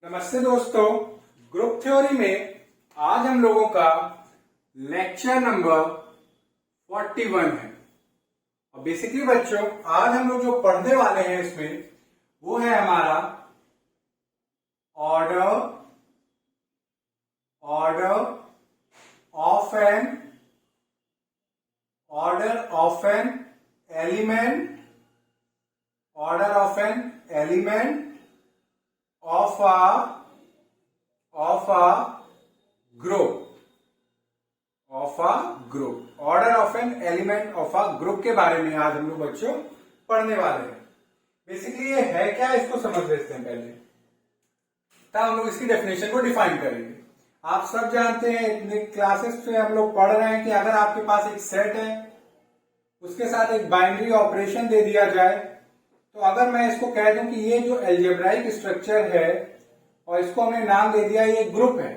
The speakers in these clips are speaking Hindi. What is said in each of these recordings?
नमस्ते दोस्तों, ग्रुप थ्योरी में आज हम लोगों का लेक्चर नंबर 41 है। और बेसिकली बच्चों, आज हम लोग जो पढ़ने वाले हैं इसमें वो है हमारा order of an element of a group order of an element of a group के बारे में आज हम लोग बच्चों पढ़ने वाले हैं। बेसिकली ये है क्या, इसको समझ लेते हैं पहले, तब हम लोग इसकी डेफिनेशन को डिफाइन करेंगे। आप सब जानते हैं, इतने क्लासेस में हम लोग पढ़ रहे हैं कि अगर आपके पास एक सेट है, उसके साथ एक बाइनरी ऑपरेशन दे दिया जाए, तो अगर मैं इसको कह दूं कि ये जो अलजेब्राइक स्ट्रक्चर है और इसको हमने नाम दे दिया ये ग्रुप है,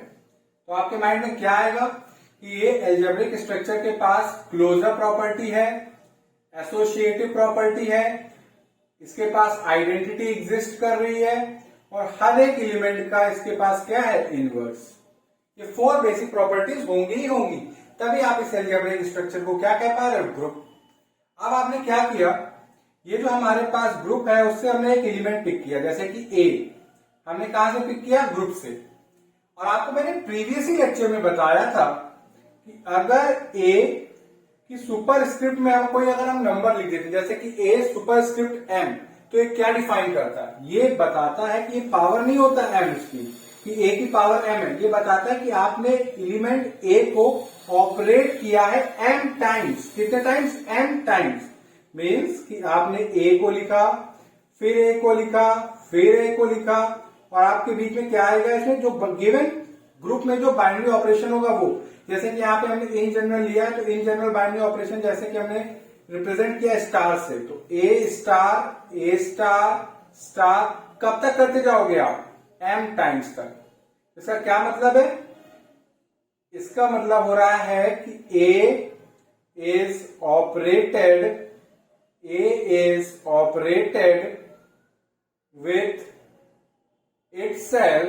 तो आपके माइंड में क्या आएगा कि ये अलजेब्रिक स्ट्रक्चर के पास क्लोजर प्रॉपर्टी है, एसोसिएटिव प्रॉपर्टी है, इसके पास आइडेंटिटी एग्जिस्ट कर रही है और हर एक एलिमेंट का इसके पास क्या है, इनवर्स। ये 4 बेसिक प्रॉपर्टीज होंगी ही होंगी, तभी आप इस अलजेब्रिक स्ट्रक्चर को क्या कह पा रहे हो, ग्रुप। अब आपने क्या किया, ये जो हमारे पास ग्रुप है उससे हमने एक एलिमेंट पिक किया, जैसे कि ए हमने कहां से पिक किया, ग्रुप से। और आपको मैंने प्रीवियस ही लेक्चर में बताया था कि अगर ए की सुपरस्क्रिप्ट में हम कोई अगर हम नंबर लिख देते, जैसे कि ए सुपरस्क्रिप्ट एम, तो ये क्या डिफाइन करता है, ये बताता है कि ये पावर नहीं होता एम इसकी, कि ए की पावर एम है। ये बताता है कि आपने एलिमेंट ए को ऑपरेट किया है एम टाइम्स। कितने टाइम्स, एम टाइम्स। मीन्स कि आपने ए को लिखा, फिर ए को लिखा, फिर ए को लिखा, और आपके बीच में क्या आएगा, इसमें जो गिवन ग्रुप में जो बाइनरी ऑपरेशन होगा वो, जैसे कि यहाँ पे हमने इन जनरल लिया है, तो इन जनरल बाइनरी ऑपरेशन जैसे कि हमने रिप्रेजेंट किया स्टार से, तो ए स्टार स्टार कब तक करते जाओगे आप, एम टाइम्स तक। इसका क्या मतलब है, इसका मतलब हो रहा है कि A is operated with itself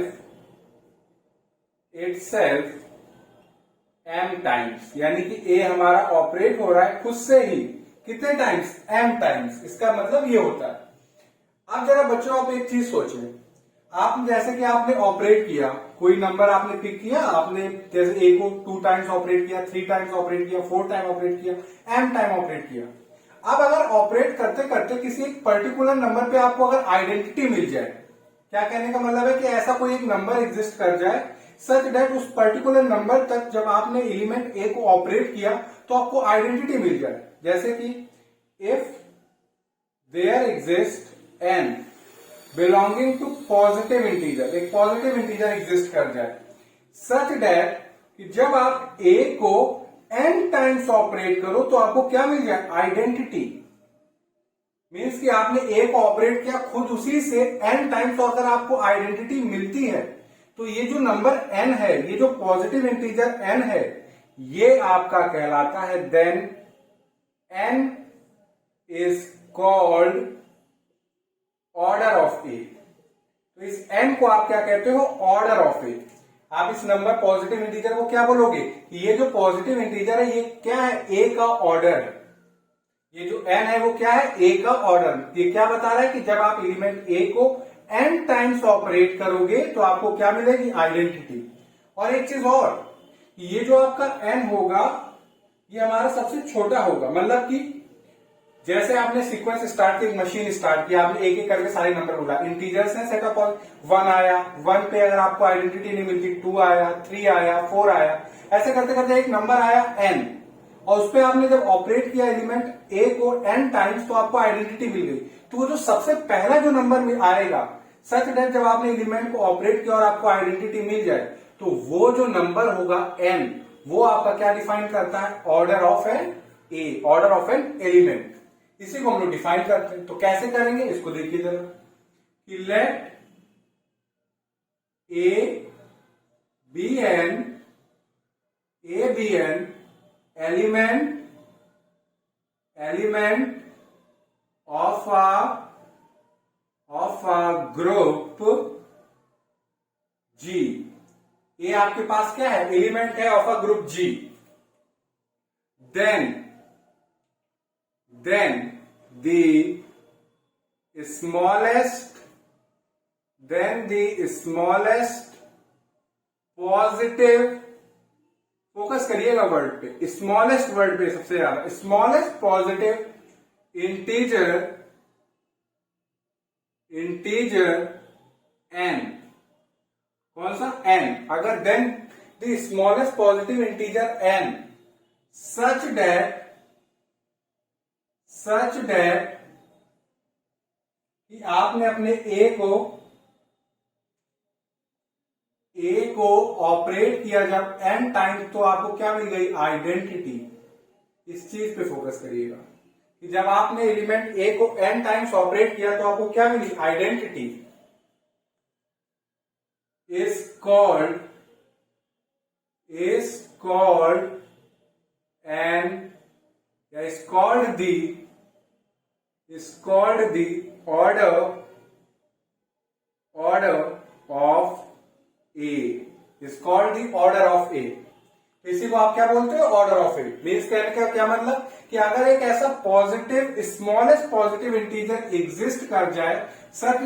m times, यानी कि ए हमारा ऑपरेट हो रहा है खुद से ही कितने टाइम्स, m टाइम्स। इसका मतलब ये होता है। अब जरा बच्चों आप एक चीज सोचें, आप जैसे कि आपने ऑपरेट किया, कोई नंबर आपने पिक किया, आपने जैसे ए को 2 टाइम्स ऑपरेट किया, 3 टाइम्स ऑपरेट किया, 4 टाइम ऑपरेट किया, m टाइम ऑपरेट किया। अब अगर ऑपरेट करते करते किसी एक पर्टिकुलर नंबर पे आपको अगर आइडेंटिटी मिल जाए, क्या कहने का मतलब है कि ऐसा कोई एक नंबर एग्जिस्ट कर जाए सच दैट उस पर्टिकुलर नंबर तक जब आपने एलिमेंट ए को ऑपरेट किया तो आपको आइडेंटिटी मिल जाए। जैसे कि if there exist an belonging to positive integer, एक पॉजिटिव इंटीजर एग्जिस्ट कर जाए सच दैट कि जब आप ए को n टाइम्स ऑपरेट करो तो आपको क्या मिल जाए, आइडेंटिटी। मीन्स कि आपने ए को ऑपरेट किया खुद उसी से n टाइम्स, और अगर आपको आइडेंटिटी मिलती है तो ये जो नंबर n है, ये जो पॉजिटिव इंटीजर n है, ये आपका कहलाता है then n is called order of A. तो इस n को आप क्या कहते हो, ऑर्डर ऑफ ए। आप इस नंबर पॉजिटिव इंटीजर को क्या बोलोगे, ये जो पॉजिटिव इंटीजर है ये क्या है, ए का ऑर्डर है। ये जो n है वो क्या है, ए का ऑर्डर। ये क्या बता रहा है कि जब आप एलिमेंट ए को n टाइम्स ऑपरेट करोगे तो आपको क्या मिलेगी, आइडेंटिटी। और एक चीज और, ये जो आपका n होगा ये हमारा सबसे छोटा होगा, मतलब कि जैसे आपने सीक्वेंस स्टार्ट की, मशीन स्टार्ट किया, आपने एक एक करके सारे नंबर बोला, इंटीजर्स है, सेट ऑफ 1 आया, 1 पे अगर आपको आइडेंटिटी नहीं मिलती 2 आया, 3 आया, 4 आया, ऐसे करते करते एक नंबर आया n, और उस पर आपने जब ऑपरेट किया एलिमेंट ए को n टाइम्स तो आपको आइडेंटिटी मिल गई। तो वो जो सबसे पहला जो नंबर आएगा सच दैट जब आपने एलिमेंट को ऑपरेट किया और आपको आइडेंटिटी मिल जाए, तो वो जो नंबर होगा n, वो आपका क्या डिफाइन करता है, order of an a, order of an element. इसी को हम लोग डिफाइन करते हैं। तो कैसे करेंगे, इसको देखिए जरा, कि let a be an element of a group a आपके पास क्या है, एलिमेंट है of a group G, then the smallest positive, focus करिएगा वर्ड पे, स्मॉलेस्ट वर्ड पे सबसे ज्यादा, स्मॉलेस्ट पॉजिटिव इंटीजर n, कौन सा n, अगर then the smallest positive integer n such that कि आपने अपने a को ऑपरेट किया जब n टाइम्स, तो आपको क्या मिल गई, आइडेंटिटी। इस चीज पे फोकस करिएगा कि जब आपने एलिमेंट a को n टाइम्स ऑपरेट किया तो आपको क्या मिली, identity. is called the order of A, is called the order of A। इसी को आप क्या बोलते हो, ऑर्डर ऑफ ए। मीन्स कहने का क्या मतलब कि अगर एक ऐसा positive, smallest positive integer exist कर जाए सच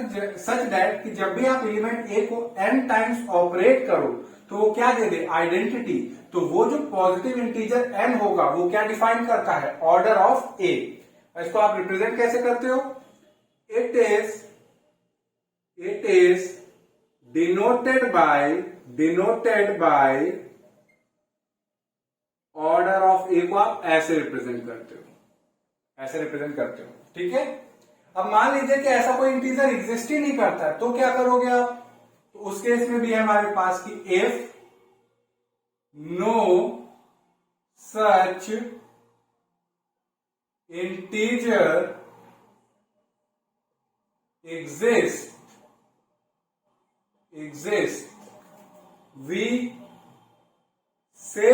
दैट कि जब भी आप एलिमेंट ए को n टाइम्स ऑपरेट करो तो वो क्या दे दे, आइडेंटिटी। तो वो जो पॉजिटिव इंटीजर n होगा वो क्या डिफाइन करता है, ऑर्डर ऑफ ए। इसको आप रिप्रेजेंट कैसे करते हो, it is denoted by order of A को आप ऐसे रिप्रेजेंट करते हो, ठीक है। अब मान लीजिए कि ऐसा कोई इंटीजर एग्जिस्ट ही नहीं करता है, तो क्या करोगे आप, तो उस केस में भी है हमारे पास कि if no such integer exist we say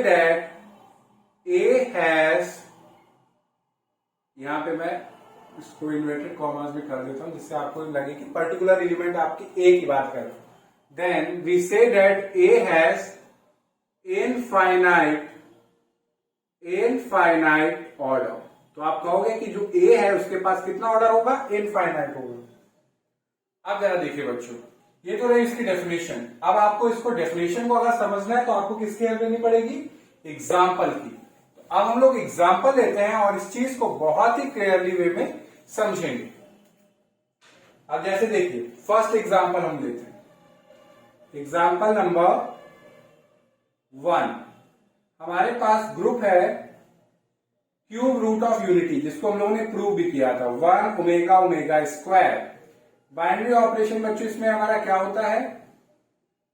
that A has, यहां पे मैं इसको इन्वर्टेड कॉमास भी कर देता हूं जिससे आपको लगे कि पर्टिकुलर एलिमेंट आपकी A की बात कर रहे हो। Then we say that A has infinite order. तो आप कहोगे कि जो A है उसके पास कितना ऑर्डर होगा, इनफाइनाइट होगा। अब जरा देखिए बच्चों, ये तो रही इसकी डेफिनेशन। अब आपको इसको डेफिनेशन को अगर समझना है तो आपको किसकी हेल्प लेनी पड़ेगी, एग्जाम्पल की। तो अब हम लोग एग्जाम्पल लेते हैं और इस चीज को बहुत ही क्लियरली वे में समझेंगे। अब जैसे देखिए, फर्स्ट एग्जाम्पल हम लेते हैं, एग्जाम्पल नंबर 1। हमारे पास ग्रुप है क्यूब रूट ऑफ यूनिटी, जिसको हम लोगों ने प्रूव भी किया था, 1 omega omega square. Binary operation बच्चों इसमें हमारा क्या होता है,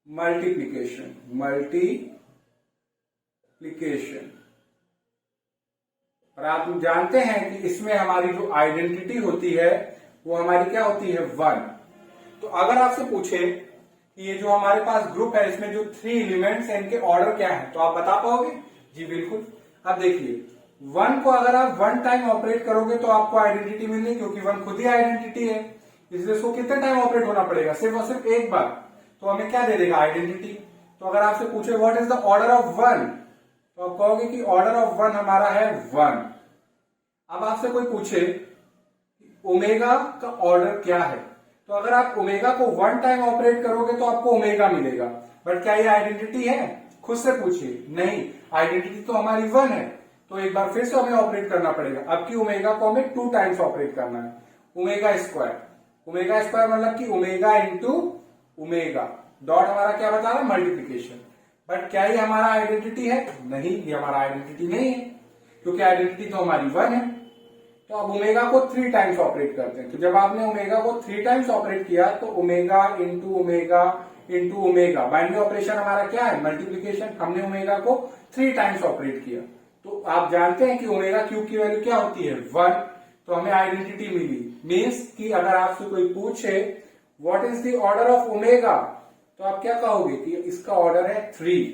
मल्टीप्लीकेशन। और आप जानते हैं कि इसमें हमारी जो आइडेंटिटी होती है वो हमारी क्या होती है, 1। तो अगर आपसे पूछे कि ये जो हमारे पास ग्रुप है इसमें जो 3 एलिमेंट्स हैं इनके ऑर्डर क्या है, तो आप बता पाओगे, जी बिल्कुल। अब देखिए 1 को अगर आप 1 टाइम ऑपरेट करोगे तो आपको आइडेंटिटी मिलनी, क्योंकि 1 खुद ही आइडेंटिटी है, इसलिए इसको कितने टाइम ऑपरेट होना पड़ेगा, सिर्फ और सिर्फ एक बार। तो हमें क्या दे देगा, आइडेंटिटी। तो अगर आपसे पूछे what is the order of 1, तो आप कहोगे कि ऑर्डर ऑफ 1 हमारा है 1। अब आपसे कोई पूछे ओमेगा का ऑर्डर क्या है, तो अगर आप ओमेगा को 1 टाइम ऑपरेट करोगे तो आपको ओमेगा मिलेगा। बट क्या ये आइडेंटिटी है, खुद से पूछिए, नहीं, आइडेंटिटी तो हमारी 1 है। तो एक बार फिर से हमें ऑपरेट करना पड़ेगा। अब की ओमेगा को हमें 2 टाइम्स ऑपरेट करना है, ओमेगा स्क्वायर मतलब कि ओमेगा इंटू ओमेगा, डॉट हमारा क्या बता रहा है, मल्टीप्लीकेशन। बट क्या ये हमारा आइडेंटिटी है, नहीं, ये हमारा आइडेंटिटी नहीं है, क्योंकि आइडेंटिटी तो हमारी 1 है। तो अब ओमेगा को 3 टाइम्स ऑपरेट करते हैं। तो जब आपने ओमेगा को 3 टाइम्स ऑपरेट किया तो omega into omega, binary operation हमारा क्या है, मल्टीप्लीकेशन। हमने ओमेगा को 3 टाइम्स ऑपरेट किया, तो आप जानते हैं कि ओमेगा क्यूब की वैल्यू क्या होती है, 1। तो हमें आइडेंटिटी मिली। मीन्स कि अगर आपसे कोई पूछे what is the order of omega, तो आप क्या कहोगे कि इसका ऑर्डर है 3,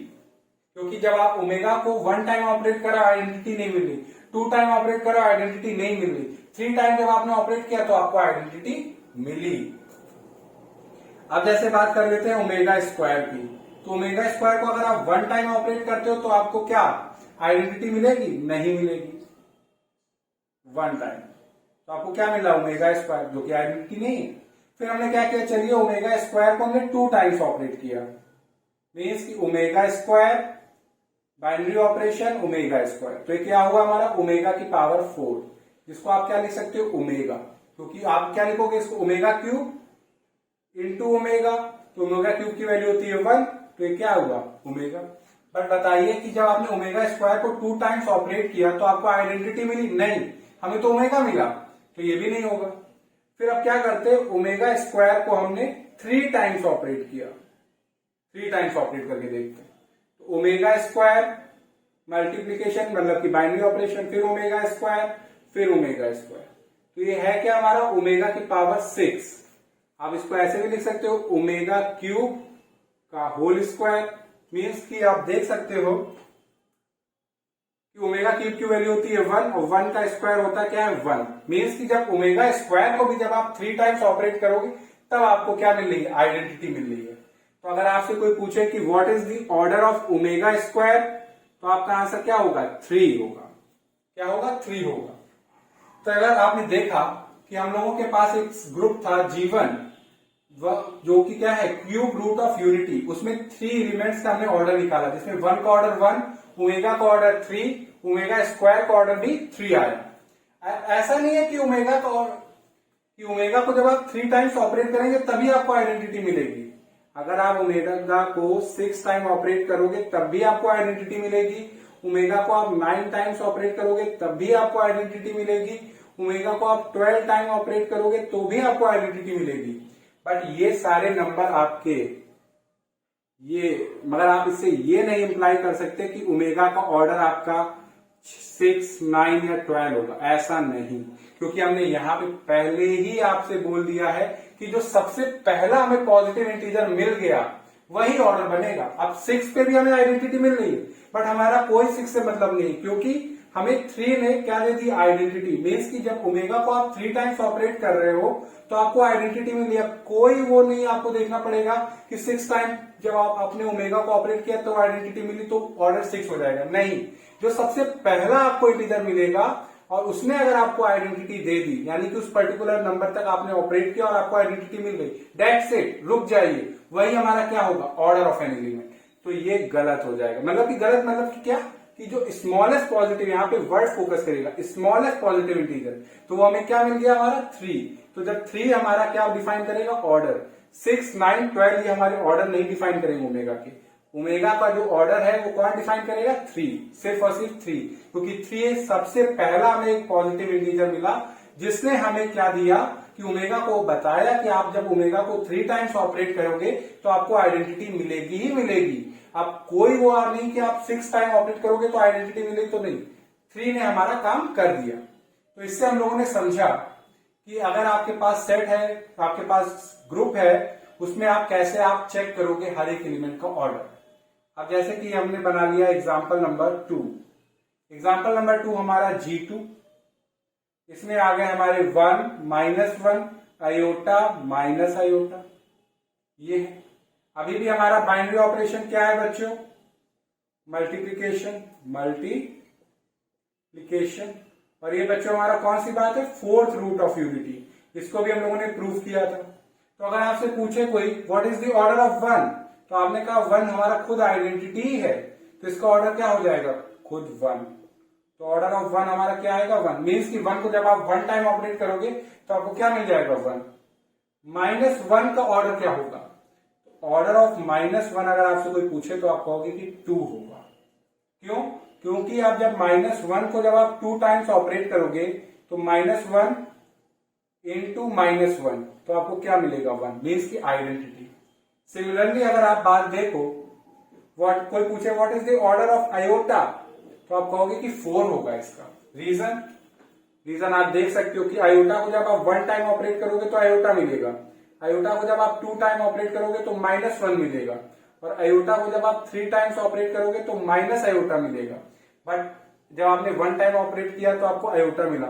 क्योंकि जब आप ओमेगा को 1 टाइम ऑपरेट करा आइडेंटिटी नहीं मिली, 2 टाइम ऑपरेट करा आइडेंटिटी नहीं मिली, 3 टाइम जब आपने ऑपरेट किया तो आपको आइडेंटिटी मिली। अब जैसे बात कर लेते हैं ओमेगा स्क्वायर की, तो ओमेगा स्क्वायर को अगर आप वन टाइम ऑपरेट करते हो तो आपको क्या आइडेंटिटी मिलेगी? नहीं मिलेगी वन टाइम। तो आपको क्या मिला? ओमेगा स्क्वायर, जो कि आइडेंटिटी नहीं है। फिर हमने क्या किया? चलिए ओमेगा स्क्वायर को हमने टू टाइम्स ऑपरेट किया, मीन्स कि omega square binary operation omega square, तो ये क्या हुआ हमारा? ओमेगा की पावर 4, जिसको आप क्या लिख सकते हो? ओमेगा, क्योंकि आप क्या लिखोगे इसको? ओमेगा क्यूब इंटू ओमेगा, तो ओमेगा क्यूब की वैल्यू होती है 1, तो ये क्या हुआ? ओमेगा। बट बताइए कि जब आपने ओमेगा स्क्वायर को टू टाइम्स ऑपरेट किया तो आपको आइडेंटिटी मिली? नहीं, हमें तो ओमेगा मिला, तो ये भी नहीं होगा। फिर अब क्या करते? ओमेगा स्क्वायर को हमने थ्री टाइम्स ऑपरेट किया, थ्री टाइम्स ऑपरेट करके देखते हैं। तो ओमेगा स्क्वायर मल्टीप्लीकेशन मतलब कि बाइनरी ऑपरेशन, फिर ओमेगा स्क्वायर, फिर ओमेगा स्क्वायर, तो ये है क्या हमारा? ओमेगा की पावर 6। आप इसको ऐसे भी लिख सकते हो ओमेगा क्यूब का होल स्क्वायर, मीन्स कि आप देख सकते हो कि ओमेगा क्यूब की वैल्यू होती है 1 और 1 का स्क्वायर होता है क्या है? 1, मीन्स कि जब ओमेगा स्क्वायर को भी जब आप थ्री टाइम्स ऑपरेट करोगे तब आपको क्या मिल रही है? आइडेंटिटी मिल रही है। तो अगर आपसे कोई पूछे कि what is the order of omega square, तो आपका आंसर क्या होगा? 3 होगा। क्या होगा? 3 होगा। तो अगर आपने देखा कि हम लोगों के पास एक ग्रुप था G1, जो कि क्या है? क्यूब रूट ऑफ यूनिटी, उसमें 3 एलिमेंट्स का हमने ऑर्डर निकाला, जिसमें 1 का ऑर्डर 1, ओमेगा का ऑर्डर 3, ओमेगा स्क्वायर का ऑर्डर भी 3 आया। ऐसा नहीं है कि ओमेगा को जब आप 3 टाइम्स ऑपरेट करेंगे तभी आपको आइडेंटिटी मिलेगी। अगर आप ओमेगा को 6 टाइम ऑपरेट करोगे तब भी आपको आइडेंटिटी मिलेगी, ओमेगा को आप 9 टाइम्स ऑपरेट करोगे तब भी आपको आइडेंटिटी मिलेगी, ओमेगा को आप 12 टाइम ऑपरेट करोगे तो भी आपको आइडेंटिटी मिलेगी। बट ये सारे नंबर आपके मगर आप इससे ये नहीं इंप्लाई कर सकते कि ओमेगा का ऑर्डर आपका 6, 9 या 12 होगा, ऐसा नहीं, क्योंकि हमने यहाँ पे पहले ही आपसे बोल दिया है कि जो सबसे पहला हमें पॉजिटिव इंटीजर मिल गया वही ऑर्डर बनेगा। अब 6 पे भी हमें आइडेंटिटी मिल रही है, बट हमारा कोई 6 से मतलब नहीं, क्योंकि हमें 3 ने क्या दे दी? आइडेंटिटी। मीन्स कि जब ओमेगा को आप 3 टाइम्स ऑपरेट कर रहे हो तो आपको आइडेंटिटी मिली। अब कोई वो नहीं आपको देखना पड़ेगा कि 6 टाइम जब आप अपने ओमेगा को ऑपरेट किया तो आइडेंटिटी मिली तो ऑर्डर 6 हो जाएगा, नहीं। जो सबसे पहला आपको इंटीजर मिलेगा और उसने अगर आपको आइडेंटिटी दे दी, यानी कि उस पर्टिकुलर नंबर तक आपने ऑपरेट किया और आपको आइडेंटिटी मिल गई, दैट्स इट, रुक जाइए, वही हमारा क्या होगा? Order of an element. तो ये गलत हो जाएगा। मतलब कि गलत मतलब कि क्या? कि जो स्मॉलेस्ट पॉजिटिव, यहाँ पे वर्ड फोकस करेगा, स्मॉलेस्ट पॉजिटिव इंटीजर, तो वो हमें क्या मिल गया? हमारा 3। तो जब 3 हमारा क्या डिफाइन करेगा? ऑर्डर। 6, 9, 12 ये हमारे ऑर्डर नहीं डिफाइन करेंगे ओमेगा के। ओमेगा का जो ऑर्डर है वो कौन डिफाइन करेगा? 3, सिर्फ और सिर्फ 3, क्योंकि 3 सबसे पहला हमें एक पॉजिटिव इंटीजर मिला जिसने हमें क्या दिया कि ओमेगा को बताया कि आप जब ओमेगा को 3 टाइम्स ऑपरेट करोगे तो आपको आइडेंटिटी मिलेगी ही मिलेगी। अब कोई वो नहीं कि आप 6 टाइम ऑपरेट करोगे तो आइडेंटिटी मिलेगी, तो नहीं, 3 ने हमारा काम कर दिया। तो इससे हम लोगों ने समझा कि अगर आपके पास सेट है, आपके पास ग्रुप है, उसमें आप कैसे आप चेक करोगे हर एक एलिमेंट का ऑर्डर। अब जैसे कि हमने बना लिया एग्जाम्पल नंबर 2। एग्जाम्पल नंबर 2 हमारा G2, इसमें आ गए हमारे 1, -1, आयोटा, माइनस आयोटा, ये है। अभी भी हमारा बाइनरी ऑपरेशन क्या है बच्चों? मल्टीप्लीकेशन, और ये बच्चों हमारा कौन सी बात है? 4th root of unity. इसको भी हम लोगों ने प्रूव किया था। तो अगर आपसे पूछे कोई what is the order of 1, तो आपने कहा 1 हमारा खुद आइडेंटिटी ही है, तो इसका ऑर्डर क्या हो जाएगा? खुद 1। तो ऑर्डर ऑफ 1 हमारा क्या आएगा? 1, मीन्स कि 1 को जब आप 1 टाइम ऑपरेट करोगे तो आपको क्या मिल जाएगा? 1। -1 का ऑर्डर क्या होगा? ऑर्डर ऑफ -1 अगर आपसे कोई पूछे तो आप कहोगे कि 2 होगा। क्यों? क्योंकि आप जब -1 को जब आप 2 टाइम्स ऑपरेट करोगे तो -1 इंटू -1, तो आपको क्या मिलेगा? 1, मीन्स की आइडेंटिटी। सिमिलरली अगर आप बात देखो, कोई पूछे what is the order of iota, तो आप कहोगे कि 4 होगा। इसका रीजन आप देख सकते हो कि आयोटा को जब आप 1 टाइम ऑपरेट करोगे तो आयोटा मिलेगा, आयोटा को जब आप 2 टाइम ऑपरेट करोगे तो -1 मिलेगा, और आयोटा को जब आप 3 टाइम्स ऑपरेट करोगे तो माइनस आयोटा मिलेगा। बट जब आपने 1 टाइम ऑपरेट किया तो आपको आयोटा मिला,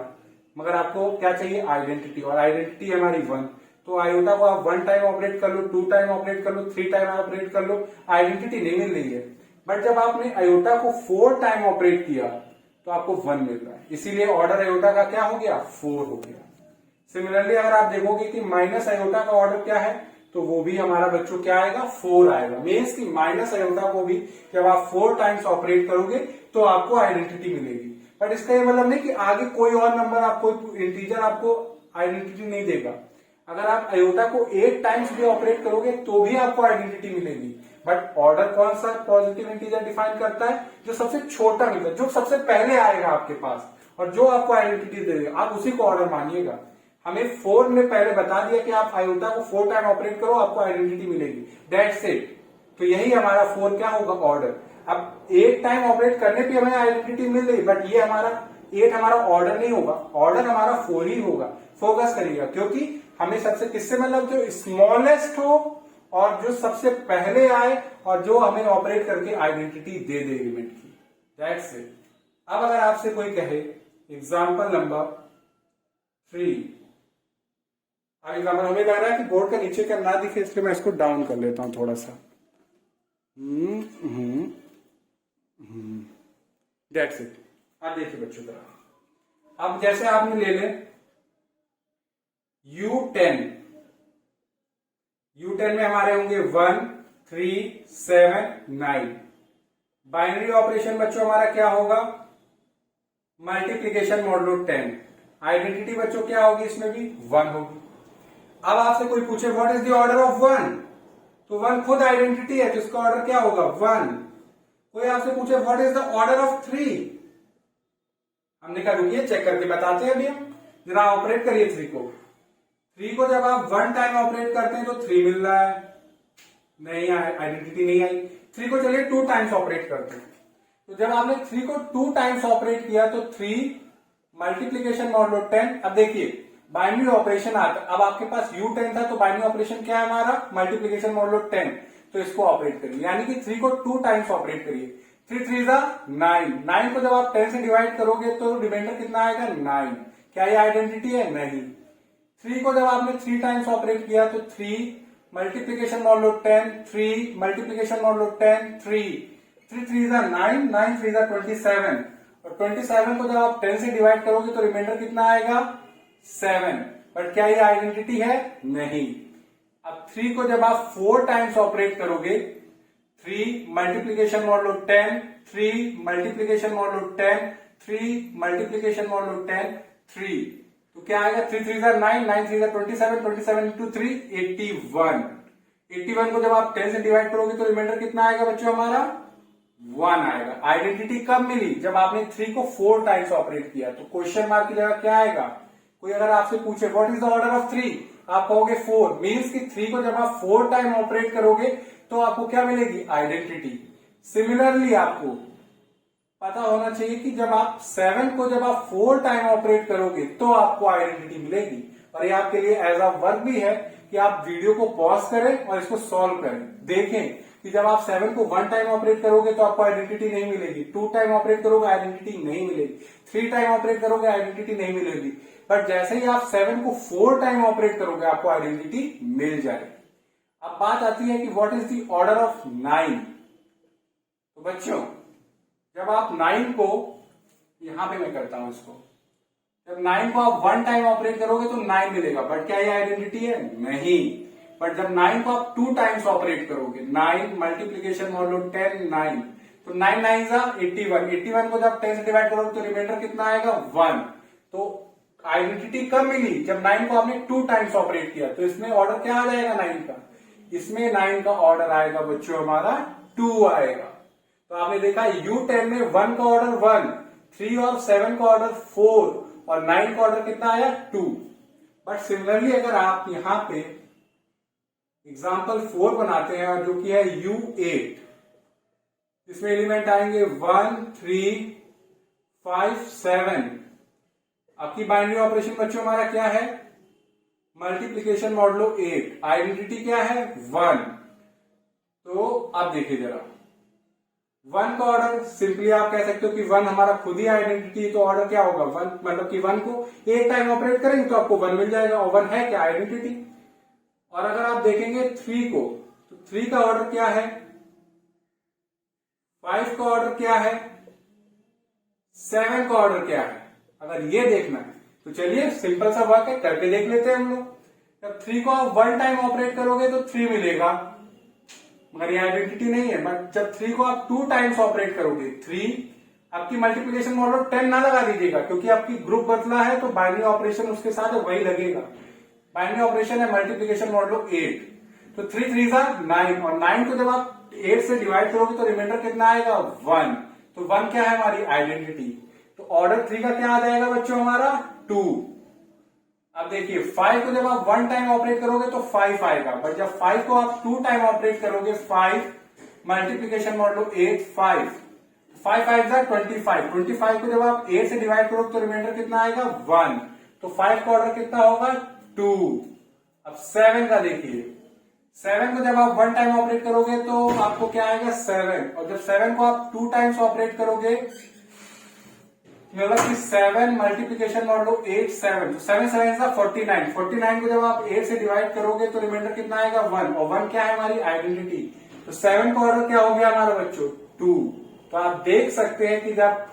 मगर आपको क्या चाहिए? आइडेंटिटी, और आइडेंटिटी हमारी 1। तो आयोटा को आप 1 टाइम ऑपरेट कर लो, 2 टाइम ऑपरेट कर लो, 3 टाइम ऑपरेट कर लो, आइडेंटिटी नहीं मिल रही है। बट जब आपने आयोटा को 4 टाइम ऑपरेट किया तो आपको 1 मिल रहा है, इसीलिए ऑर्डर आयोटा का क्या हो गया, 4 हो गया। सिमिलरली अगर आप देखोगे कि माइनस आयोटा का ऑर्डर क्या है, तो वो भी हमारा बच्चों क्या आएगा, 4 आएगा। मीन्स कि माइनस आयोटा को भी जब आप 4 टाइम्स ऑपरेट करोगे तो आपको आइडेंटिटी मिलेगी। बट इसका ये मतलब नहीं कि आगे कोई और नंबर आपको, इंटीजर आपको आइडेंटिटी नहीं देगा। अगर आप आयोटा को 8 टाइम्स भी ऑपरेट करोगे तो भी आपको आइडेंटिटी मिलेगी। बट ऑर्डर कौन सा पॉजिटिव इंटीजर डिफाइन करता है, जो सबसे छोटा मिलता है, जो सबसे पहले आएगा आपके पास और जो आपको आइडेंटिटी देगा, आप उसी को ऑर्डर मानिएगा। हमें 4 ने पहले बता दिया कि आप आयोटा को 4 टाइम ऑपरेट करो, आपको आइडेंटिटी मिलेगी, दैट्स इट। तो यही हमारा 4 क्या होगा, ऑर्डर। अब 8 टाइम ऑपरेट करने पे हमें आइडेंटिटी मिल रही, बट ये हमारा 8 हमारा ऑर्डर नहीं होगा, ऑर्डर हमारा 4 ही होगा। फोकस करिएगा, क्योंकि हमें सबसे किससे मतलब, जो स्मॉलेस्ट हो और जो सबसे पहले आए और जो हमें ऑपरेट करके आइडेंटिटी दे दे एलिमेंट की, दैट्स इट। अब अगर आपसे कोई कहे एग्जाम्पल नंबर 3, अब एग्जाम्पल हमें लग रहा है कि बोर्ड का नीचे का ना दिखे, इसलिए मैं इसको डाउन कर लेता हूं थोड़ा सा। That's it. अब देखिए बच्चों जरा, अब जैसे आपने ले ले U10 में हमारे होंगे 1, 3, 7, 9। बाइनरी ऑपरेशन बच्चों हमारा क्या होगा, मल्टीप्लीकेशन मॉडुलो 10। आइडेंटिटी बच्चों क्या होगी, इसमें भी 1 होगी। अब आपसे कोई पूछे what is the order of 1, तो 1 खुद आइडेंटिटी है, तो इसका ऑर्डर क्या होगा, 1। कोई आपसे पूछे what is the order of 3, हमने कहा रुकिए चेक करके बताते हैं अभी हम, जरा ऑपरेट करिए 3 को जब आप 1 टाइम ऑपरेट करते हैं तो 3 मिल रहा है, नहीं आइडेंटिटी नहीं आई। 3 को चलिए 2 टाइम्स ऑपरेट करते हैं, तो जब आपने 3 को 2 टाइम्स ऑपरेट किया तो 3 मल्टीप्लीकेशन मॉडुलो 10। अब देखिए बाइनरी ऑपरेशन आता, अब आपके पास U10 था तो बाइनरी ऑपरेशन क्या है हमारा, मल्टीप्लीकेशन मॉडुलो 10, तो इसको ऑपरेट करिए, यानी कि 3 को 2 टाइम्स ऑपरेट करिए। 3 3 9, 9 को जब आप 10 से डिवाइड करोगे तो रिमाइंडर कितना आएगा, 9। क्या ये आइडेंटिटी है, नहीं। 3 को जब आपने 3 टाइम्स ऑपरेट किया तो 3 मल्टीप्लीकेशन मॉडुलो 10, 3 मल्टीप्लीकेशन मॉडुलो 10, 3 3 3 9, 9 3 27, और 27 को जब आप 10 से डिवाइड करोगे तो रिमाइंडर कितना आएगा, 7। बट क्या ये आइडेंटिटी है, नहीं। अब 3 को जब आप 4 टाइम्स ऑपरेट करोगे, 3 multiplication modulo 10, 3 multiplication modulo 10, 3 multiplication modulo 10, 3, तो क्या आएगा, 3 3 9, 9 3 27, 27 इंटू 3 81। 81 को जब आप 10 से डिवाइड करोगे तो रिमाइंडर कितना आएगा बच्चों हमारा, 1 आएगा। आइडेंटिटी कब मिली, जब आपने 3 को 4 टाइम्स ऑपरेट किया। तो क्वेश्चन मार्क की जगह क्या आएगा, कोई अगर आपसे पूछे what is the order of 3, आप कहोगे 4, मीन्स कि 3 को जब आप 4 टाइम ऑपरेट करोगे तो आपको क्या मिलेगी, आइडेंटिटी। सिमिलरली आपको पता होना चाहिए कि जब आप 7 को जब आप 4 टाइम ऑपरेट करोगे तो आपको आइडेंटिटी मिलेगी। और ये आपके लिए एज अ वर्क भी है कि आप वीडियो को पॉज करें और इसको सॉल्व करें, देखें कि जब आप 7 को 1 टाइम ऑपरेट करोगे तो आपको आइडेंटिटी नहीं मिलेगी, 2 टाइम ऑपरेट करोगे आइडेंटिटी नहीं मिलेगी, 3 टाइम ऑपरेट करोगे आइडेंटिटी नहीं मिलेगी। बट जैसे ही आप 7 को 4 टाइम ऑपरेट करोगे आपको आइडेंटिटी मिल जाएगी। अब बात आती है कि what is the order of 9। तो बच्चों जब आप 9 को, यहां पे मैं करता हूं इसको, जब 9 को आप 1 टाइम ऑपरेट करोगे तो 9 मिलेगा, बट क्या ये आइडेंटिटी है, नहीं। बट जब 9 को आप 2 टाइम्स ऑपरेट करोगे, 9 मल्टीप्लीकेशन मॉडुलो 10, 9, तो 9 9 81, 81 को जब 10 से डिवाइड करोगे तो रिमाइंडर कितना आएगा, 1। तो आइडेंटिटी कब मिली, जब 9 को आपने 2 टाइम्स ऑपरेट किया। तो इसमें ऑर्डर क्या आ जाएगा 9 का, इसमें 9 का ऑर्डर आएगा बच्चों हमारा 2 आएगा। तो आपने देखा U10 में 1 का ऑर्डर 1, 3 और 7 का ऑर्डर 4 और 9 का ऑर्डर कितना आया, 2। बट सिमिलरली अगर आप यहां पे एग्जाम्पल 4 बनाते हैं जो कि है U8, इसमें एलिमेंट आएंगे 1 3 5 7। आपकी बाइनरी ऑपरेशन बच्चों हमारा क्या है, मल्टीप्लीकेशन मॉडुलो 8, आइडेंटिटी क्या है, 1। तो अब देखिए जरा 1 का ऑर्डर, सिंपली आप कह सकते हो कि 1 हमारा खुद ही आइडेंटिटी है, तो ऑर्डर क्या होगा 1, मतलब कि 1 को 1 टाइम ऑपरेट करेंगे तो आपको 1 मिल जाएगा, और 1 है क्या, आइडेंटिटी। और अगर आप देखेंगे 3 को, तो 3 का ऑर्डर क्या है, 5 का ऑर्डर क्या है, 7 का ऑर्डर क्या है। अगर ये देखना है तो चलिए सिंपल सा वर्क है, करके देख लेते हैं हम लोग। जब 3 को आप 1 टाइम ऑपरेट करोगे तो 3 मिलेगा, मगर ये आइडेंटिटी नहीं है। बट जब 3 को आप 2 टाइम्स ऑपरेट करोगे, 3 आपकी मल्टीप्लिकेशन मॉडल 10 ना लगा दीजिएगा, क्योंकि आपकी ग्रुप बदला है तो बाइनरी ऑपरेशन उसके साथ वही लगेगा। बाइनरी ऑपरेशन है मल्टीप्लिकेशन मॉडल 8, तो 3 3 9, और 9 को जब आप 8 से डिवाइड करोगे तो रिमाइंडर कितना आएगा, 1। तो 1 क्या है हमारी आइडेंटिटी। तो ऑर्डर 3 का क्या आ जाएगा बच्चों, हमारा 2। अब देखिए 5 को जब आप 1 टाइम ऑपरेट करोगे तो 5 आएगा, बट जब 5 को आप 2 टाइम ऑपरेट करोगे, 5 मल्टीप्लीकेशन मॉडल 8, 5 5 5 25। 25 को जब आप 8 से डिवाइड करोगे तो रिमाइंडर कितना आएगा, 1। तो 5 का ऑर्डर कितना होगा, 2। अब 7 का देखिए, 7 को जब आप 1 टाइम ऑपरेट करोगे तो आपको क्या आएगा, 7। और जब 7 को आप 2 टाइम्स ऑपरेट करोगे, मतलब कि 7 मल्टीप्लीकेशन मॉडल 8, 7, तो 7 7 49। 49 को जब आप 8 से डिवाइड करोगे तो रिमाइंडर कितना आएगा, 1। और 1 क्या है हमारी आइडेंटिटी। तो 7 का ऑर्डर क्या हो गया हमारा बच्चों, 2। तो आप देख सकते हैं कि जब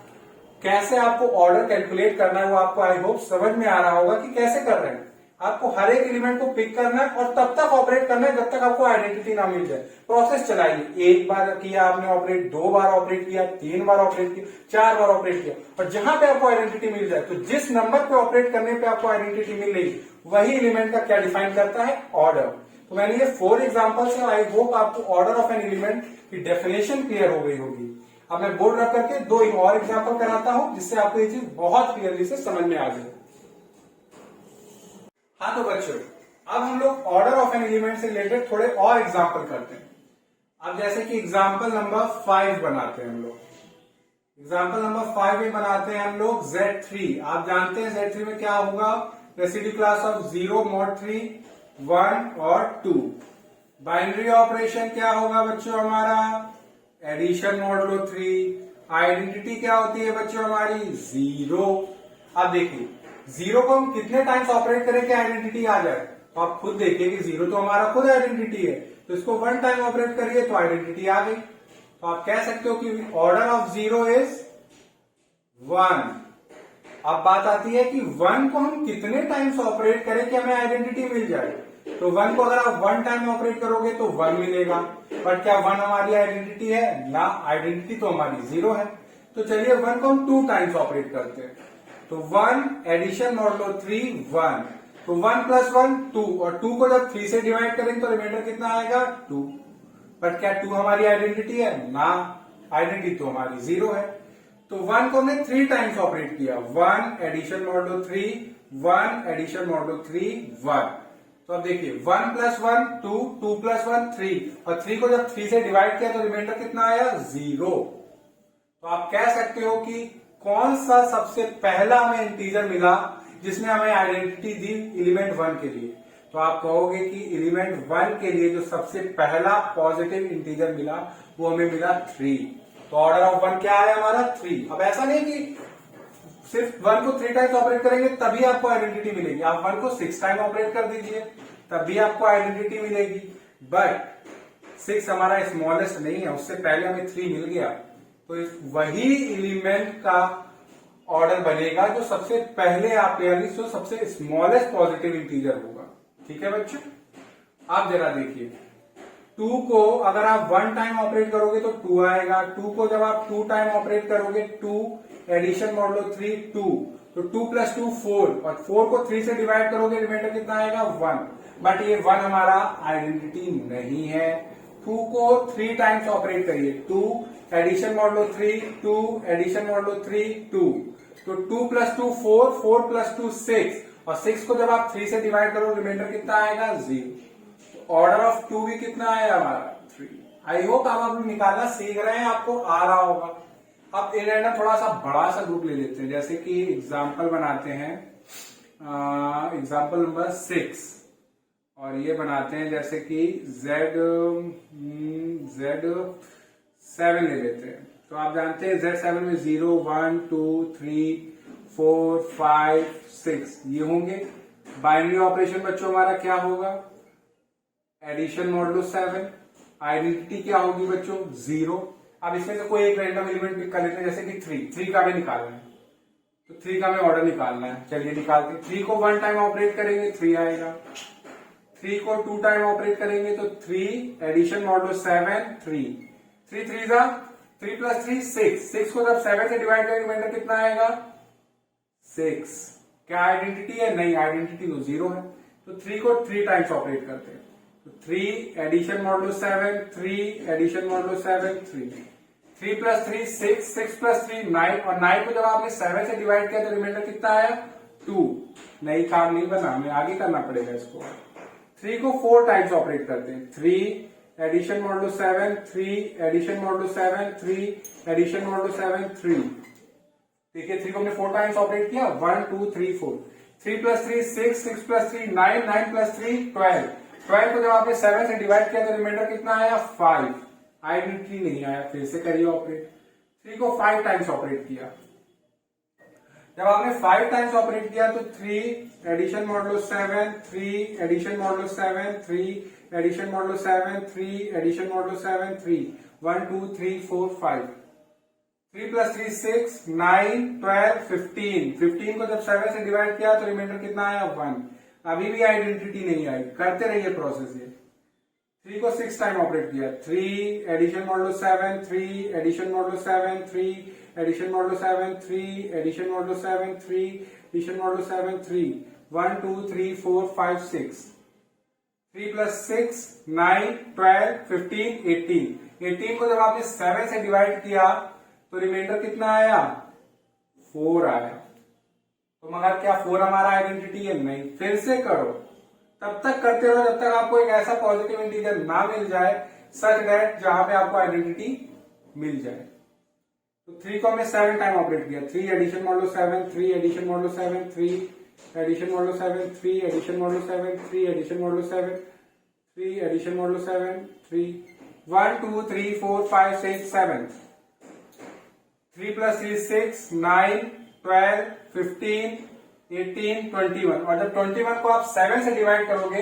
कैसे आपको ऑर्डर कैलकुलेट करना है वो आपको आई होप समझ में आ रहा होगा कि कैसे कर रहे हैं। आपको हर एक एलिमेंट को पिक करना है और तब तक ऑपरेट करना है जब तक आपको आइडेंटिटी ना मिल जाए। प्रोसेस चलाइए, 1 बार किया आपने ऑपरेट, 2 बार ऑपरेट किया, 3 बार ऑपरेट किया, 4 बार ऑपरेट किया, और जहां पे आपको आइडेंटिटी मिल जाए, तो जिस नंबर पे ऑपरेट करने पे आपको आइडेंटिटी मिल रही, वही एलिमेंट का क्या डिफाइन करता है, ऑर्डर। तो मैंने ये 4 एग्जाम्पल्स है, आई होप आपको ऑर्डर ऑफ एन एलिमेंट की डेफिनेशन क्लियर हो गई होगी। अब मैं बोर्ड रख करके 2 और एग्जाम्पल कराता हूं जिससे आपको ये चीज बहुत क्लियरली से समझ में आ जाए। हाँ तो बच्चों, अब हम लोग ऑर्डर ऑफ एन एलिमेंट से रिलेटेड थोड़े और एग्जाम्पल करते हैं। अब जैसे कि एग्जाम्पल नंबर 5 बनाते हैं हम लोग। एग्जाम्पल नंबर 5 में बनाते हैं हम लोग Z3। आप जानते हैं Z3 में क्या होगा, रेसिड्यू क्लास ऑफ 0 mod 3, 1 और 2। बाइनरी ऑपरेशन क्या होगा बच्चों हमारा, एडिशन मॉडुलो 3। आइडेंटिटी क्या होती है बच्चों हमारी, 0। अब देखिए 0 को हम कितने टाइम्स ऑपरेट करें कि आइडेंटिटी आ जाए, तो आप खुद देखिए कि 0 तो हमारा खुद आइडेंटिटी है, तो इसको 1 टाइम ऑपरेट करिए तो आइडेंटिटी आ गई। तो आप कह सकते हो कि ऑर्डर ऑफ 0 इज 1। अब बात आती है कि 1 को हम कितने टाइम्स ऑपरेट करें कि हमें आइडेंटिटी मिल जाए। तो 1 को अगर आप 1 टाइम ऑपरेट करोगे तो 1 मिलेगा, बट क्या 1 हमारी आइडेंटिटी है ना, आइडेंटिटी तो हमारी 0 है। तो चलिए 1 को हम 2 टाइम्स ऑपरेट करते हैं, तो 1 एडिशन मॉडुलो 3, 1। तो 1 प्लस 1 2, और 2 को जब 3 से डिवाइड करेंगे तो रिमाइंडर कितना आएगा, 2। बट क्या 2 हमारी आइडेंटिटी है ना, आइडेंटिटी तो हमारी 0 है। तो 1 को हमने 3 टाइम्स ऑपरेट किया, 1 एडिशन मॉडुलो 3, 1 एडिशन मॉडुलो 3, 1। तो अब देखिए 1 प्लस 1 2, 2 प्लस 1 3, और 3 को जब 3 से डिवाइड किया तो रिमाइंडर कितना आया, 0। तो आप कह सकते हो कि कौन सा सबसे पहला हमें इंटीजर मिला जिसने हमें आइडेंटिटी दी एलिमेंट 1 के लिए। तो आप कहोगे कि एलिमेंट 1 के लिए जो सबसे पहला पॉजिटिव इंटीजर मिला वो हमें मिला 3। तो ऑर्डर ऑफ 1 क्या है हमारा, 3। अब ऐसा नहीं कि सिर्फ 1 को 3 टाइम्स ऑपरेट करेंगे तभी आपको आइडेंटिटी मिलेगी, आप 1 को 6 टाइम ऑपरेट कर दीजिए तभी आपको आइडेंटिटी मिलेगी। बट 6 हमारा स्मॉलेस्ट नहीं है, उससे पहले हमें 3 मिल गया, तो वही एलिमेंट का ऑर्डर बनेगा जो सबसे पहले आप यानी जो सबसे स्मॉलेस्ट पॉजिटिव इंटीजर होगा। ठीक है बच्चों, आप जरा देखिए 2 को अगर आप 1 टाइम ऑपरेट करोगे तो 2 आएगा, 2 को जब आप 2 टाइम ऑपरेट करोगे 2 एडिशन मॉडुलो 3, 2, तो 2 प्लस 2 4, और 4 को 3 से डिवाइड करोगे रिमाइंडर कितना आएगा, 1। बट ये 1 हमारा आइडेंटिटी नहीं है। 2 को 3 टाइम्स ऑपरेट करिए, 2 एडिशन मॉडुलो 3, 2 एडिशन मॉडुलो 3, 2, तो 2 प्लस 2 4, 4 प्लस 2 6, और 6 को जब आप 3 से डिवाइड करो रिमाइंडर कितना आएगा, 0। ऑर्डर ऑफ 2 भी कितना आया हमारा, 3। आई होप आप निकालना सीख रहे हैं, आपको आ रहा होगा। अब इन्हें थोड़ा सा बड़ा सा ग्रुप ले लेते हैं, जैसे कि एग्जाम्पल बनाते हैं एग्जाम्पल नंबर 6, और ये बनाते हैं जैसे कि Z7 ले लेते हैं। तो आप जानते हैं Z7 में 0 1 2 3 4 5 6 ये होंगे। बाइनरी ऑपरेशन बच्चों हमारा क्या होगा, एडिशन मॉडुलो 7, आइडेंटिटी क्या होगी बच्चों 0। अब इसमें से कोई एक रैंडम एलिमेंट पिक कर लेते हैं, जैसे कि 3 का हमें निकालना है, तो 3 का हमें ऑर्डर निकालना है। चलिए निकालते हैं। 3 को 1 टाइम ऑपरेट करेंगे 3 आएगा, 3 को 2 टाइम ऑपरेट करेंगे तो 3, एडिशन मॉडुलो 7 3, 3 3 जा 3 प्लस 3 6 को जब 7 से डिवाइड करेंगे रिमाइंडर कितना आएगा 6। क्या आइडेंटिटी है? नहीं, आइडेंटिटी तो 0 है। तो 3 को 3 टाइम्स ऑपरेट करते हैं, तो 3 addition modulo 7 3, addition modulo 7 3, 3 plus 3 6 plus 3 9, और 9 को जब आपने 7 से डिवाइड किया तो रिमाइंडर कितना आया 2। नहीं, काम नहीं बना, हमें आगे करना पड़ेगा इसको। 3 को 4 टाइम्स ऑपरेट करते हैं, 3 addition modulo 7 3, addition modulo 7 3, addition modulo 7 3। देखिए 3 को हमने 4 टाइम्स ऑपरेट किया, 1 2 3 4, 3 प्लस 3 6 प्लस 3 9, 9 प्लस 3 12, 12 को जब आपने 7 से डिवाइड किया तो रिमाइंडर कितना आया 5। आइडेंटिटी नहीं आया, फिर से करिए ऑपरेट। 3 को 5 टाइम्स ऑपरेट किया, जब आपने 5 टाइम्स ऑपरेट किया तो 3 addition modulo 7 3, addition modulo 7 3, addition modulo 7 3, addition modulo 7 3, 1 2 3 4 5, 3 plus 3 6 9 12 15, 15 को जब 7 से डिवाइड किया तो रिमाइंडर कितना आया 1। अभी भी आइडेंटिटी नहीं आई, करते रहिए प्रोसेस ये। 3 को 6 टाइम ऑपरेट किया, 3 addition modulo 7 3, addition modulo 7 3, addition modulo 7 3, addition modulo 7 3, addition modulo 7 3, 1 2 3 4 5 6, 3 plus 6 9 12 15 18, 18 को जब आपने 7 से डिवाइड किया तो रिमाइंडर कितना आया 4 आया। तो मगर क्या 4 हमारा आइडेंटिटी है? नहीं। फिर से करो, तब तक करते रहो जब तक आपको एक ऐसा पॉजिटिव इंटीजर ना मिल जाए सच दैट जहां पे आपको आइडेंटिटी मिल जाए। तो 3 को हमने 7 टाइम ऑपरेट किया, 3 addition modulo 7 3, addition modulo 7 3, addition modulo 7 3, addition modulo 7 3, addition modulo 7 3, addition modulo 7 3, 1 2 3 4 5 6 7, 3 plus 3 6 9 12 15 18 21, और जब 21 को आप 7 से डिवाइड करोगे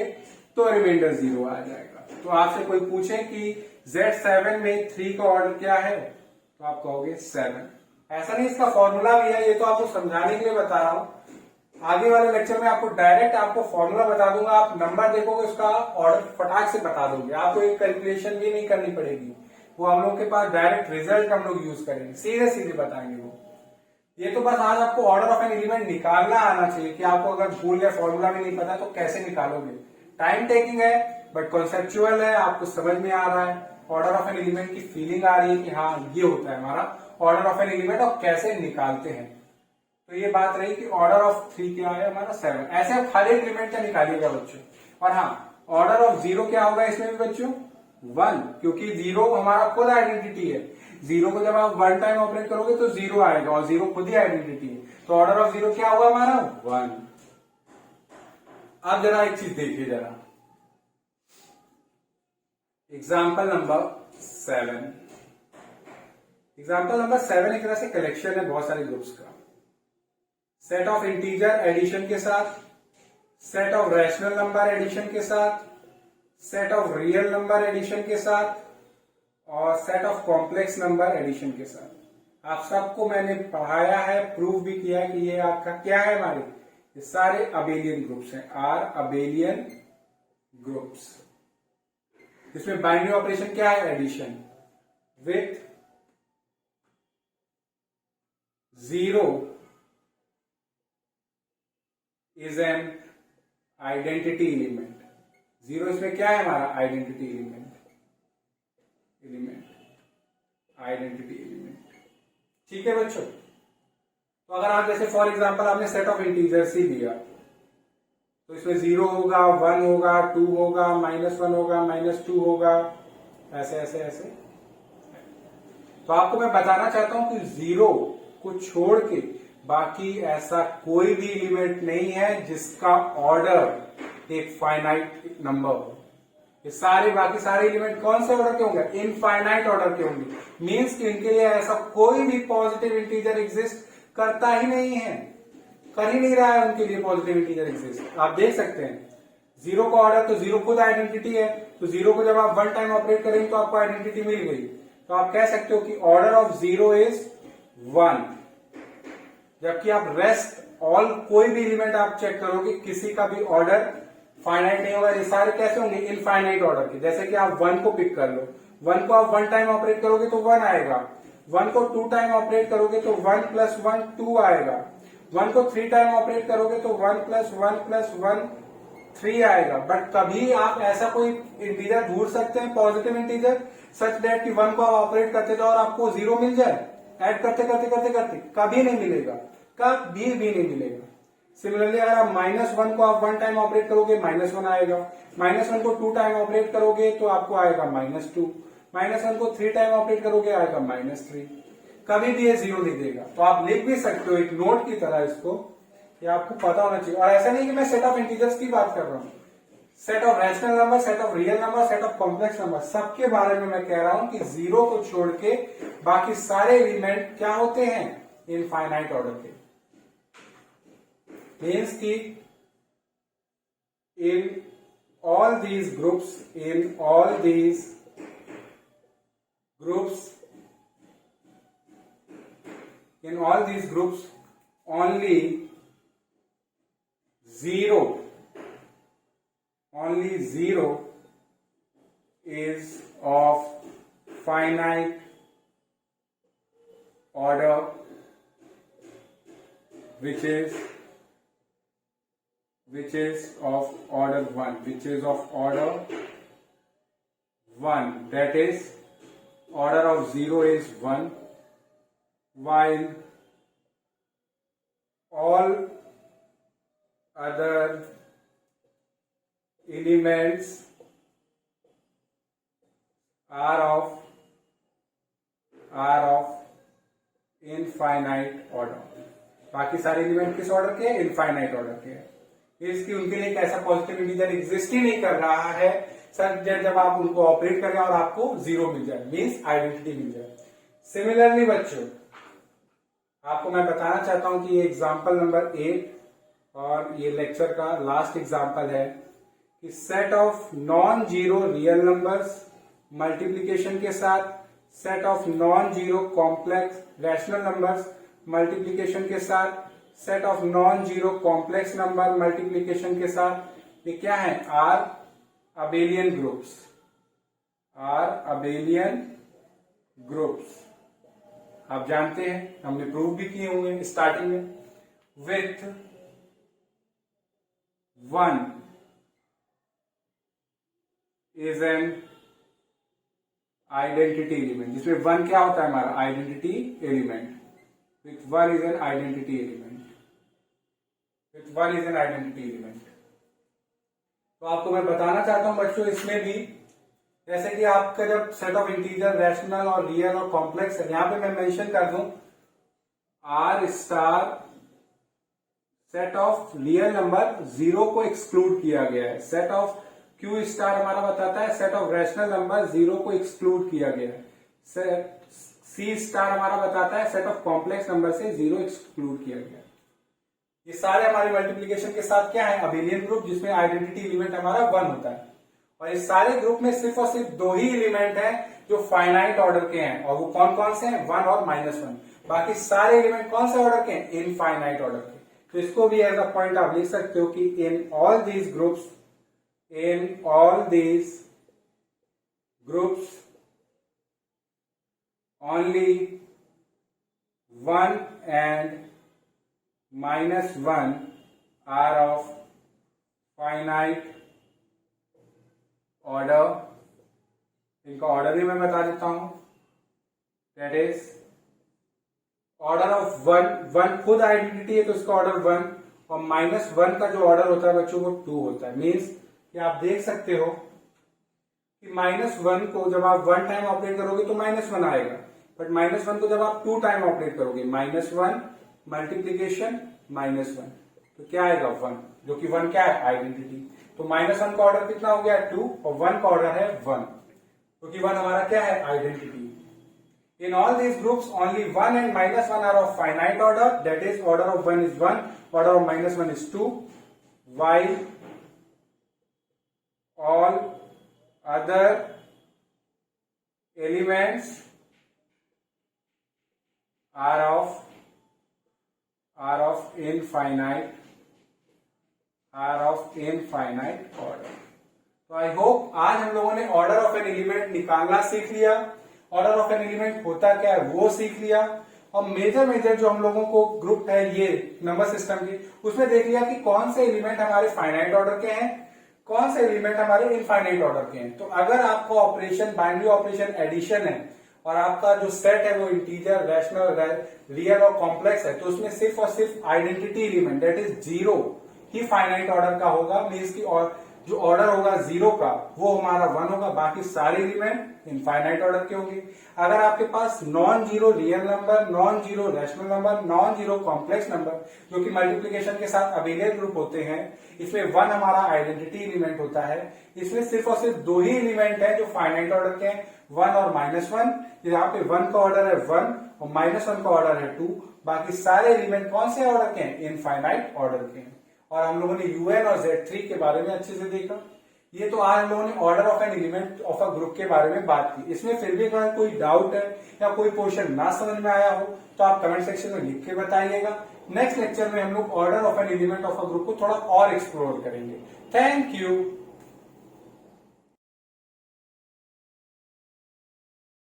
तो रिमाइंडर 0 आ जाएगा। तो आपसे कोई पूछे कि Z7 में 3 का ऑर्डर क्या है तो आप कहोगे 7। ऐसा नहीं, इसका फॉर्मूला भी है, ये तो आपको समझाने के लिए बता रहा हूं। आगे वाले लेक्चर में आपको डायरेक्ट आपको फॉर्मूला बता दूंगा, आप नंबर देखोगे उसका ऑर्डर फटाक से बता दोगे, आपको एक कैलकुलेशन भी नहीं करनी पड़ेगी। वो हम लोग के पास डायरेक्ट रिजल्ट हम लोग यूज करेंगे, सीधे सीधे बताएंगे वो। ये तो बस आज आपको ऑर्डर ऑफ एन एलिमेंट निकालना आना चाहिए कि आपको अगर भूल या फॉर्मूला भी नहीं पता तो कैसे निकालोगे। टाइम टेकिंग है बट कॉन्सेप्चुअल है, आपको समझ में आ रहा है, ऑर्डर ऑफ एन एलिमेंट की फीलिंग आ रही है कि हाँ ये होता है हमारा ऑर्डर ऑफ एन एलिमेंट और कैसे निकालते हैं। तो ये बात रही कि ऑर्डर ऑफ 3 क्या है हमारा 7। ऐसे आप हर एक एलिमेंट का निकालिएगा बच्चों। और हाँ, ऑर्डर ऑफ 0 क्या होगा इसमें भी बच्चों 1, क्योंकि 0 हमारा खुद आइडेंटिटी है। 0 को जब आप 1 टाइम ऑपरेट करोगे तो 0 आएगा और 0 खुद ही आइडेंटिटी है। तो ऑर्डर ऑफ 0 क्या होगा हमारा 1। अब जरा एक चीज देखिए जरा, एग्जाम्पल नंबर 7। एग्जाम्पल नंबर 7 एक तरह से कलेक्शन है बहुत सारे ग्रुप्स का। सेट ऑफ इंटीजर एडिशन के साथ, set of rational number addition के साथ, set of real number addition के साथ और set of complex number addition के साथ। आप सबको मैंने पढ़ाया है, प्रूव भी किया है कि ये आपका क्या है, हमारे ये सारे अबेलियन ग्रुप्स हैं, आर अबेलियन ग्रुप्स। इसमें बाइनरी ऑपरेशन क्या है, addition with 0 is an identity element. 0 इसमें क्या है हमारा आइडेंटिटी एलिमेंट, आइडेंटिटी एलिमेंट। ठीक है बच्चों। तो अगर आप जैसे फॉर एग्जांपल आपने सेट ऑफ इंटीजर्स ही दिया तो इसमें 0 होगा, 1 होगा, 2 होगा, -1 होगा, -2 होगा, ऐसे ऐसे ऐसे। तो आपको मैं बताना चाहता हूं कि 0 को छोड़ के बाकी ऐसा कोई भी एलिमेंट नहीं है जिसका ऑर्डर एक फाइनाइट नंबर हो। ये सारे बाकी सारे एलिमेंट कौन से ऑर्डर के होंगे, इनफाइनाइट ऑर्डर के होंगे। मीन्स कि इनके लिए ऐसा कोई भी पॉजिटिव इंटीजर एग्जिस्ट करता ही नहीं है, कर ही नहीं रहा है उनके लिए पॉजिटिव इंटीजर एग्जिस्ट। आप देख सकते हैं जीरो का ऑर्डर, तो जीरो खुद आइडेंटिटी है, तो जीरो को जब आप वन टाइम ऑपरेट करेंगे तो आपको आइडेंटिटी मिल गई। तो आप कह सकते हो कि ऑर्डर ऑफ जीरो इज 1। जबकि आप रेस्ट ऑल कोई भी एलिमेंट आप चेक करोगे, किसी का भी ऑर्डर फाइनाइट नहीं होगा। ये सारे कैसे होंगे? इनफाइनाइट ऑर्डर के। जैसे कि आप 1 को पिक कर लो, 1 को आप वन टाइम ऑपरेट करोगे तो 1 आएगा, 1 को 2 टाइम ऑपरेट करोगे तो 1 + 1 2 आएगा, 1 को 3 टाइम ऑपरेट करोगे तो 1 + 1 + 1 3 आएगा। बट कभी आप ऐसा कोई इंटीजर ढूंढ सकते हैं, पॉजिटिव इंटीजर, सच दैट कि 1 को आप ऑपरेट करते जाओ और आपको 0 मिल जाए, ऐड करते करते करते करते? कभी नहीं मिलेगा, कभी भी नहीं मिलेगा। सिमिलरली अगर आप -1 को आप वन टाइम ऑपरेट करोगे, -1 आएगा, -1 को 2 टाइम ऑपरेट करोगे तो आपको आएगा -2, -1 को 3 टाइम ऑपरेट करोगे आएगा -3। कभी भी ये 0 नहीं देगा। तो आप लिख भी सकते हो एक नोट की तरह इसको, कि आपको पता होना चाहिए। और ऐसा नहीं कि मैं सेट ऑफ इंटीजर्स की बात कर रहा हूं, set of rational number, set of real number, set of complex number, सबके बारे में मैं कह रहा हूं कि 0 को छोड़ के बाकी सारे एलिमेंट क्या होते हैं? इनफाइनाइट ऑर्डर के। मीन्स की इन all these groups, in all these groups, in all these groups only zero is of finite order, which is of order 1, which is of order 1, that is order of 0 is 1, while all other elements are of infinite order. बाकी सारे एलिमेंट किस ऑर्डर के? इनफाइनाइट ऑर्डर के। इसकी उनके लिए एक ऐसा पॉजिटिव इंटीजर एग्जिस्ट ही नहीं कर रहा है सर, जब आप उनको ऑपरेट करें और आपको 0 मिल जाए, मीन्स आइडेंटिटी मिल जाए। सिमिलरली बच्चों, आपको मैं बताना चाहता हूं कि ये एग्जाम्पल नंबर 8 और ये लेक्चर का लास्ट एग्जाम्पल है कि set of non zero real numbers multiplication के साथ set of non zero complex rational numbers multiplication के साथ set of non zero complex number multiplication के साथ, ये क्या है? Are abelian groups, are abelian groups. आप जानते हैं, हमने प्रूव भी किए होंगे स्टार्टिंग में। With 1 is an identity element, जिसमें 1 क्या होता है? हमारा identity element. With 1 is an identity element, with 1 is an identity element. तो आपको मैं बताना चाहता हूं बच्चों, इसमें भी जैसे कि आपका जब सेट ऑफ इंटीजर रैशनल और रियल और कॉम्प्लेक्स है, यहां पे मैं मेंशन कर दूं R star set of real number 0 को एक्सक्लूड किया गया है, सेट ऑफ क्यू स्टार हमारा बताता है सेट ऑफ रैशनल नंबर 0 को एक्सक्लूड किया गया है, सी स्टार हमारा बताता है सेट ऑफ कॉम्प्लेक्स नंबर से 0 एक्सक्लूड किया गया है। ये सारे हमारे मल्टीप्लीकेशन के साथ क्या है? अबेलियन ग्रुप, जिसमें आइडेंटिटी एलिमेंट हमारा 1 होता है। और इस सारे ग्रुप में सिर्फ और सिर्फ 2 ही एलिमेंट हैं जो फाइनाइट ऑर्डर के हैं, और वो कौन कौन से हैं? 1 और -1। बाकी सारे एलिमेंट कौन से ऑर्डर के हैं? इनफाइनाइट ऑर्डर के। तो इसको भी एज अ पॉइंट आप लिख सकते हो कि इन all these groups only 1 and -1 are of finite order. इनका ऑर्डर भी मैं बता देता हूं, दैट इज ऑर्डर ऑफ 1 खुद आइडेंटिटी है तो इसका ऑर्डर 1, और -1 का जो ऑर्डर होता है बच्चों वो 2 होता है। मीन्स कि आप देख सकते हो कि -1 को जब आप 1 टाइम ऑपरेट करोगे तो -1 आएगा, बट -1 को जब आप 2 टाइम ऑपरेट करोगे, -1 मल्टीप्लीकेशन -1, तो क्या आएगा? 1, जो कि 1 क्या है? आइडेंटिटी। तो -1 का ऑर्डर कितना हो गया? 2, और 1 का ऑर्डर है 1, क्योंकि 1 हमारा क्या है? Identity. In all these groups only 1 and -1 are of finite order, that is order of 1 is 1, order of -1 is 2, while other elements are of infinite order. तो आई होप आज हम लोगों ने ऑर्डर ऑफ एन एलिमेंट निकालना सीख लिया, ऑर्डर ऑफ एन एलिमेंट होता क्या है वो सीख लिया, और मेजर जो हम लोगों को ग्रुप है ये नंबर सिस्टम की, उसमें देख लिया कि कौन से एलिमेंट हमारे फाइनाइट ऑर्डर के हैं, कौन से एलिमेंट हमारे इनफाइनाइट ऑर्डर के हैं। तो अगर आपका ऑपरेशन बाइनरी ऑपरेशन एडिशन है और आपका जो सेट है वो इंटीजर, रैशनल, रियल और कॉम्प्लेक्स है, तो उसमें सिर्फ और सिर्फ identity element that is zero he finite order का होगा। मीन्स की और जो ऑर्डर होगा जीरो का वो हमारा 1 होगा, बाकी सारे एलिमेंट इनफाइनाइट ऑर्डर के होंगे। अगर आपके पास non zero real number, non zero rational number, non zero complex number जो कि मल्टीप्लीकेशन के साथ अवेलेबल ग्रुप होते हैं, इसमें 1 हमारा आइडेंटिटी एलिमेंट होता है। इसमें सिर्फ और सिर्फ 2 ही एलिमेंट है जो फाइनाइट ऑर्डर के हैं, 1 और -1। यहाँ पे 1 का ऑर्डर है 1 और -1 का ऑर्डर है 2। बाकी सारे एलिमेंट कौन से ऑर्डर के हैं? इनफाइनाइट ऑर्डर के हैं। और हम लोगों ने UN और Z3 के बारे में अच्छे से देखा। ये तो आज हम लोगों ने order of an element of a group के बारे में बात की। इसमें फिर भी अगर कोई डाउट है या कोई पोर्शन ना समझ में आया हो तो आप कमेंट सेक्शन में लिख के बताइएगा। नेक्स्ट लेक्चर में हम लोग order of an element of a group को थोड़ा और एक्सप्लोर करेंगे। Thank you.